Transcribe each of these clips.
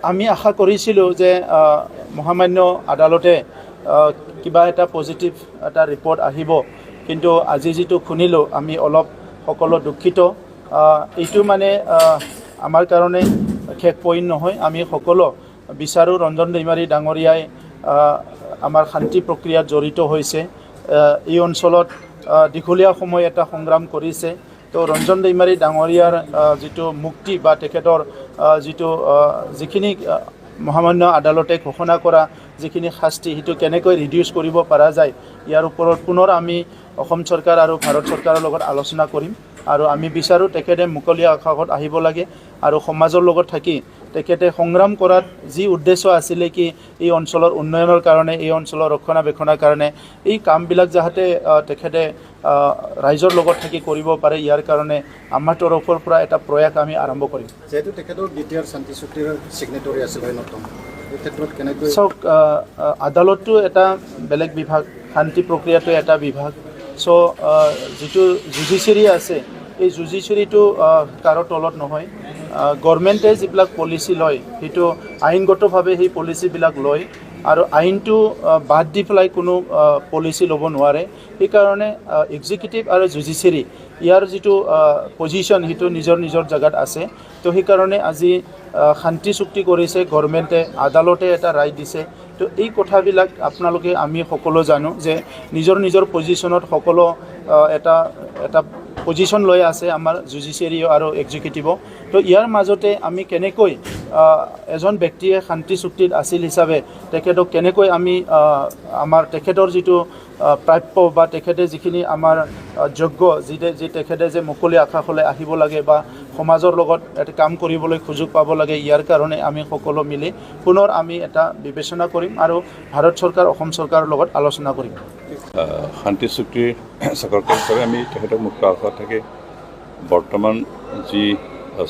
আমি আশা কৰিছিলোঁ যে মহামান্য আদালতে কিবা এটা পজিটিভ এটা ৰিপৰ্ট আহিব, কিন্তু আজি যিটো শুনিলোঁ আমি অলপ সকলো দুখিত। এইটো মানে আমাৰ কাৰণে শেষ পইণ্ট নহয়। আমি সকলো বিচাৰোঁ ৰঞ্জন দৈমাৰী ডাঙৰীয়াই আমাৰ শান্তি প্ৰক্ৰিয়াত জড়িত হৈছে, এই অঞ্চলত দীঘলীয়া সময় এটা সংগ্ৰাম কৰিছে। তো ৰঞ্জন দৈমাৰী ডাঙৰীয়াৰ যিটো মুক্তি বা তেখেতৰ যিখিনি মহামান্য আদালতে ঘোষণা কৰা যিখিনি শাস্তি সেইটো কেনেকৈ ৰিডিউচ কৰিব পৰা যায়, ইয়াৰ ওপৰত পুনৰ আমি অসম চৰকাৰ আৰু ভাৰত চৰকাৰৰ লগত আলোচনা কৰিম। আৰু আমি বিচাৰোঁ তেখেতে মুকলি আকাশত আহিব লাগে আৰু সমাজৰ লগত থাকি তেখেতে সংগ্ৰাম কৰাত যি উদ্দেশ্য আছিলে কি এই অঞ্চলৰ উন্নয়নৰ কাৰণে, এই অঞ্চলৰ ৰক্ষণাবেক্ষণৰ কাৰণে এই কামবিলাক যাতে তেখেতে ৰাইজৰ লগত থাকি কৰিব পাৰে, ইয়াৰ কাৰণে আমাৰ তৰফৰ পৰা এটা প্ৰয়াস আমি আৰম্ভ কৰিম। যেহেতু তেখেতৰ দ্বিতীয় শান্তি চুক্তিৰ ছিগনেটৰী আছিল নতুন, এই ক্ষেত্ৰত কেনেকৈ চাওক, আদালতটো এটা বেলেগ বিভাগ, শান্তি প্ৰক্ৰিয়াটো এটা বিভাগ। চ' যিটো জুডিচিয়াৰী আছে এই জুডিচিয়াৰীটো কাৰো তলত নহয়। গভৰ্ণমেণ্টে যিবিলাক পলিচি লয় সেইটো আইনগতভাৱে সেই পলিচিবিলাক লয় আৰু আইনটো বাদ দি পেলাই কোনো পলিচি ল'ব নোৱাৰে। সেইকাৰণে এক্সিকিউটিভ আৰু জুডিচিয়াৰী ইয়াৰ যিটো পজিশ্যন সেইটো নিজৰ নিজৰ জেগাত আছে। তো সেইকাৰণে আজি শান্তি চুক্তি কৰিছে গভৰ্ণমেণ্টে, আদালতে এটা ৰায় দিছে। তো এই কথাবিলাক আপোনালোকে আমি সকলো জানো যে নিজৰ নিজৰ পজিশ্যনত সকলো এটা পজিশ্যন লৈ আছে আমাৰ জুডিচিয়াৰী আৰু এক্সিকিউটিভ। তো ইয়াৰ মাজতে আমি কেনেকৈ এজন ব্যক্তিয়ে শান্তি চুক্তিত আছিল হিচাপে তেখেতক কেনেকৈ আমি আমাৰ তেখেতৰ যিটো প্ৰাপ্য বা তেখেতে যিখিনি আমাৰ যোগ্য যি তেখেতে যে মুকলি আকাশলৈ আহিব লাগে বা সমাজৰ লগত এটা কাম কৰিবলৈ সুযোগ পাব লাগে, ইয়াৰ কাৰণে আমি সকলো মিলি পুনৰ আমি এটা বিবেচনা কৰিম আৰু ভাৰত চৰকাৰ অসম চৰকাৰৰ লগত আলোচনা কৰিম। শান্তি চুক্তিৰ চাকৰকাৰ হিচাপে আমি তেখেতক মুক্ত আকাশত থাকি বৰ্তমান যি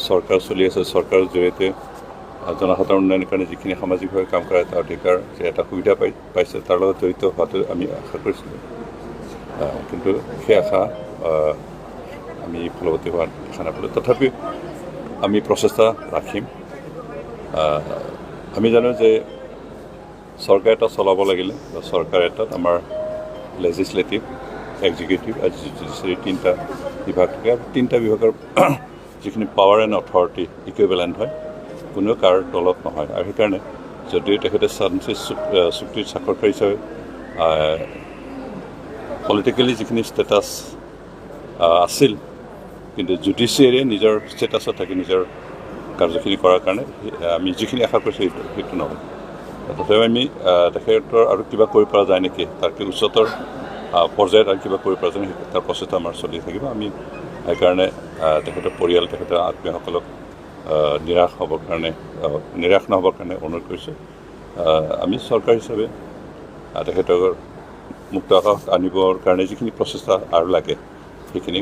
চৰকাৰ চলি আছে, চৰকাৰৰ জৰিয়তে জনসাধাৰণ উন্নয়নৰ কাৰণে যিখিনি সামাজিকভাৱে কাম কৰা এটা অধিকাৰ যে এটা সুবিধা পাইছে তাৰ লগত জড়িত হোৱাটো আমি আশা কৰিছিলোঁ, কিন্তু সেই আশা আমি ফলৱতী হোৱা দেখা নাপালোঁ। তথাপি আমি প্ৰচেষ্টা ৰাখিম। আমি জানো যে চৰকাৰ এটা চলাব লাগিলে চৰকাৰ এটাত আমাৰ লেজিছলেটিভ, এক্সিকিউটিভ আৰু জুডিচিয়াৰী তিনিটা বিভাগ থাকে। তিনিটা বিভাগৰ যিখিনি পাৱাৰ এণ্ড অথৰিটি ইকুইভেলেণ্ট হয়, কোনো কাৰো তলত নহয়। আৰু সেইকাৰণে যদিও তেখেতে শান্তি চুক্তিৰ স্বাক্ষৰকাৰী হিচাপে পলিটিকেলি যিখিনি ষ্টেটাছ আছিল, কিন্তু জুডিচিয়াৰীয়ে নিজৰ ষ্টেটাছত থাকি নিজৰ কাৰ্যখিনি কৰাৰ কাৰণে আমি যিখিনি আশা কৰিছোঁ সেইটো নহয়। তথাপিও আমি তেখেতৰ আৰু কিবা কৰিব পৰা যায় নেকি, তাতকৈ উচ্চতৰ পৰ্যায়ত আৰু কিবা কৰিব পৰা যায় নেকি তাৰ প্ৰচেষ্টা আমাৰ চলি থাকিব। আমি সেইকাৰণে তেখেতৰ পৰিয়াল, তেখেতৰ আত্মীয়সকলক নিৰাশ নহ'বৰ কাৰণে অনুৰোধ কৰিছোঁ। আমি চৰকাৰ হিচাপে তেখেতৰ মুক্ত আকাশ আনিবৰ কাৰণে যিখিনি প্ৰচেষ্টা আৰু লাগে সেইখিনি